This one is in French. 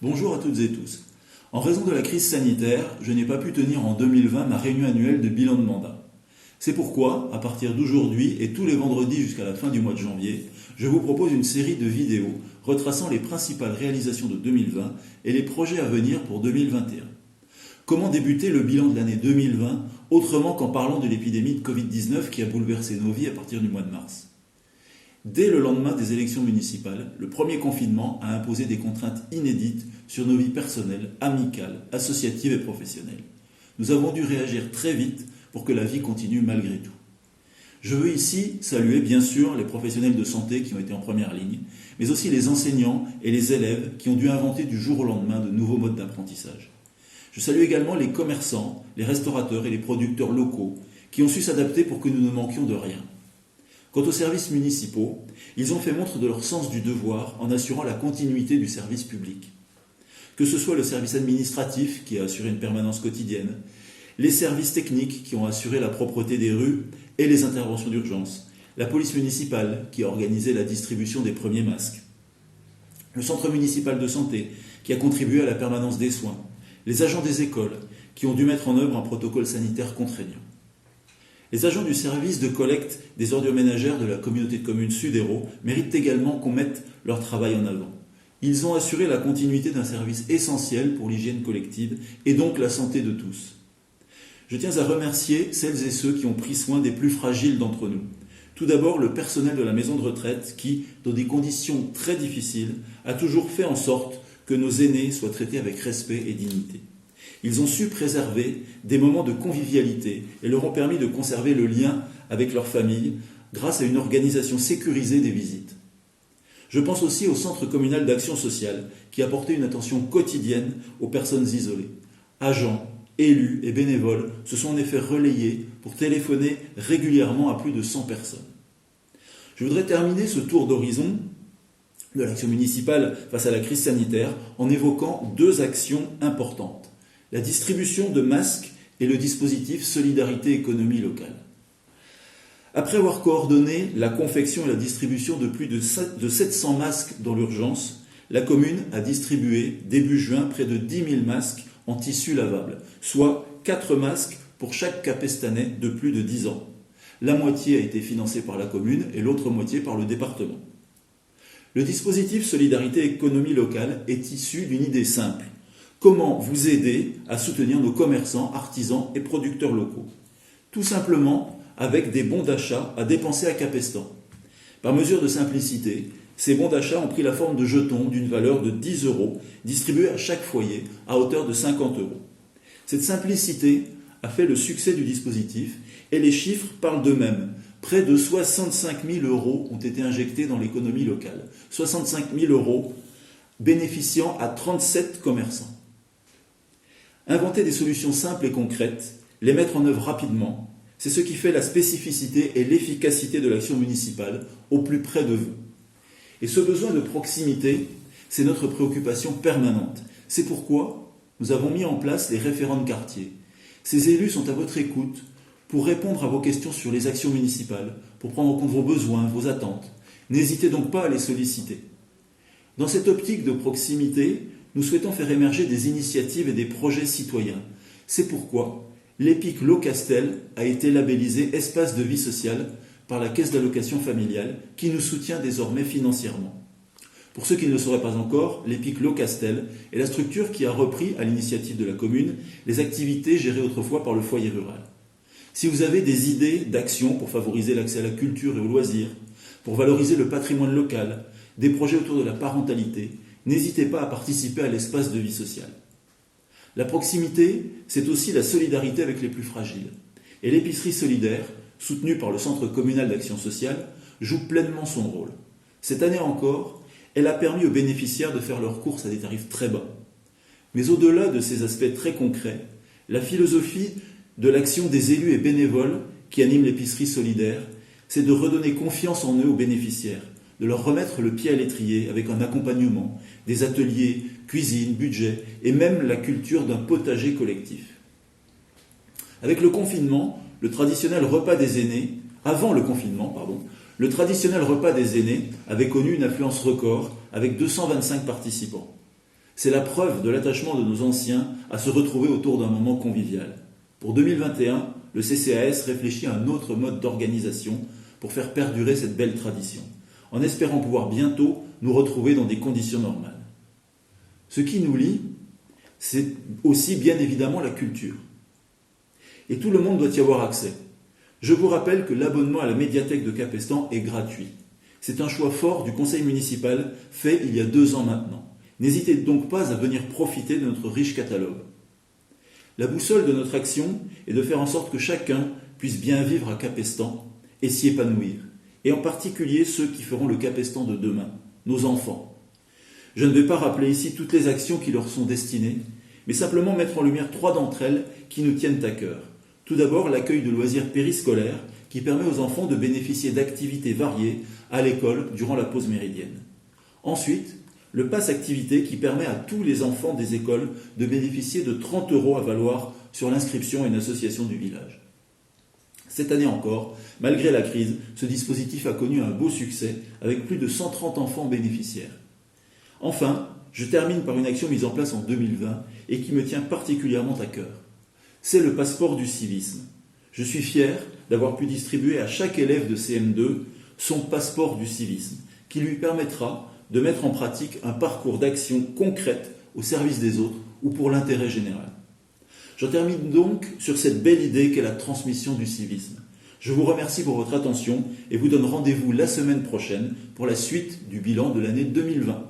Bonjour à toutes et tous. En raison de la crise sanitaire, je n'ai pas pu tenir en 2020 ma réunion annuelle de bilan de mandat. C'est pourquoi, à partir d'aujourd'hui et tous les vendredis jusqu'à la fin du mois de janvier, je vous propose une série de vidéos retraçant les principales réalisations de 2020 et les projets à venir pour 2021. Comment débuter le bilan de l'année 2020 autrement qu'en parlant de l'épidémie de Covid-19 qui a bouleversé nos vies à partir du mois de mars ? Dès le lendemain des élections municipales, le premier confinement a imposé des contraintes inédites sur nos vies personnelles, amicales, associatives et professionnelles. Nous avons dû réagir très vite pour que la vie continue malgré tout. Je veux ici saluer bien sûr les professionnels de santé qui ont été en première ligne, mais aussi les enseignants et les élèves qui ont dû inventer du jour au lendemain de nouveaux modes d'apprentissage. Je salue également les commerçants, les restaurateurs et les producteurs locaux qui ont su s'adapter pour que nous ne manquions de rien. Quant aux services municipaux, ils ont fait montre de leur sens du devoir en assurant la continuité du service public. Que ce soit le service administratif qui a assuré une permanence quotidienne, les services techniques qui ont assuré la propreté des rues et les interventions d'urgence, la police municipale qui a organisé la distribution des premiers masques, le centre municipal de santé qui a contribué à la permanence des soins, les agents des écoles qui ont dû mettre en œuvre un protocole sanitaire contraignant. Les agents du service de collecte des ordures ménagères de la communauté de communes Sud-Hérault méritent également qu'on mette leur travail en avant. Ils ont assuré la continuité d'un service essentiel pour l'hygiène collective et donc la santé de tous. Je tiens à remercier celles et ceux qui ont pris soin des plus fragiles d'entre nous. Tout d'abord, le personnel de la maison de retraite qui, dans des conditions très difficiles, a toujours fait en sorte que nos aînés soient traités avec respect et dignité. Ils ont su préserver des moments de convivialité et leur ont permis de conserver le lien avec leur famille grâce à une organisation sécurisée des visites. Je pense aussi au Centre communal d'action sociale qui a porté une attention quotidienne aux personnes isolées. Agents, élus et bénévoles se sont en effet relayés pour téléphoner régulièrement à plus de 100 personnes. Je voudrais terminer ce tour d'horizon de l'action municipale face à la crise sanitaire en évoquant deux actions importantes. La distribution de masques et le dispositif Solidarité Économie Locale. Après avoir coordonné la confection et la distribution de plus de 700 masques dans l'urgence, la commune a distribué début juin près de 10 000 masques en tissu lavable, soit 4 masques pour chaque capestanais de plus de 10 ans. La moitié a été financée par la commune et l'autre moitié par le département. Le dispositif Solidarité Économie Locale est issu d'une idée simple. Comment vous aider à soutenir nos commerçants, artisans et producteurs locaux? Tout simplement avec des bons d'achat à dépenser à Capestan. Par mesure de simplicité, ces bons d'achat ont pris la forme de jetons d'une valeur de 10 € distribués à chaque foyer à hauteur de 50 €. Cette simplicité a fait le succès du dispositif et les chiffres parlent d'eux-mêmes. Près de 65 000 € ont été injectés dans l'économie locale. 65 000 € bénéficiant à 37 commerçants. Inventer des solutions simples et concrètes, les mettre en œuvre rapidement, c'est ce qui fait la spécificité et l'efficacité de l'action municipale au plus près de vous. Et ce besoin de proximité, c'est notre préoccupation permanente. C'est pourquoi nous avons mis en place les référents de quartier. Ces élus sont à votre écoute pour répondre à vos questions sur les actions municipales, pour prendre en compte vos besoins, vos attentes. N'hésitez donc pas à les solliciter. Dans cette optique de proximité, nous souhaitons faire émerger des initiatives et des projets citoyens. C'est pourquoi l'EPIC Locastel a été labellisé Espace de vie sociale par la Caisse d'allocation familiale qui nous soutient désormais financièrement. Pour ceux qui ne le sauraient pas encore, l'EPIC Locastel est la structure qui a repris, à l'initiative de la commune, les activités gérées autrefois par le foyer rural. Si vous avez des idées d'action pour favoriser l'accès à la culture et aux loisirs, pour valoriser le patrimoine local, des projets autour de la parentalité, n'hésitez pas à participer à l'espace de vie sociale. La proximité, c'est aussi la solidarité avec les plus fragiles. Et l'épicerie solidaire, soutenue par le Centre communal d'action sociale, joue pleinement son rôle. Cette année encore, elle a permis aux bénéficiaires de faire leurs courses à des tarifs très bas. Mais au-delà de ces aspects très concrets, la philosophie de l'action des élus et bénévoles qui anime l'épicerie solidaire, c'est de redonner confiance en eux aux bénéficiaires, de leur remettre le pied à l'étrier avec un accompagnement, des ateliers, cuisine, budget et même la culture d'un potager collectif. Avec le confinement, le traditionnel repas des aînés, le traditionnel repas des aînés avait connu une affluence record avec 225 participants. C'est la preuve de l'attachement de nos anciens à se retrouver autour d'un moment convivial. Pour 2021, le CCAS réfléchit à un autre mode d'organisation pour faire perdurer cette belle tradition, en espérant pouvoir bientôt nous retrouver dans des conditions normales. Ce qui nous lie, c'est aussi bien évidemment la culture. Et tout le monde doit y avoir accès. Je vous rappelle que l'abonnement à la médiathèque de Capestan est gratuit. C'est un choix fort du conseil municipal fait il y a 2 ans maintenant. N'hésitez donc pas à venir profiter de notre riche catalogue. La boussole de notre action est de faire en sorte que chacun puisse bien vivre à Capestan et s'y épanouir, et en particulier ceux qui feront le Capestan de demain, nos enfants. Je ne vais pas rappeler ici toutes les actions qui leur sont destinées, mais simplement mettre en lumière 3 d'entre elles qui nous tiennent à cœur. Tout d'abord, l'accueil de loisirs périscolaires qui permet aux enfants de bénéficier d'activités variées à l'école durant la pause méridienne. Ensuite, le pass activité qui permet à tous les enfants des écoles de bénéficier de 30 € à valoir sur l'inscription à une association du village. Cette année encore, malgré la crise, ce dispositif a connu un beau succès avec plus de 130 enfants bénéficiaires. Enfin, je termine par une action mise en place en 2020 et qui me tient particulièrement à cœur. C'est le passeport du civisme. Je suis fier d'avoir pu distribuer à chaque élève de CM2 son passeport du civisme, qui lui permettra de mettre en pratique un parcours d'action concrète au service des autres ou pour l'intérêt général. J'en termine donc sur cette belle idée qu'est la transmission du civisme. Je vous remercie pour votre attention et vous donne rendez-vous la semaine prochaine pour la suite du bilan de l'année 2020.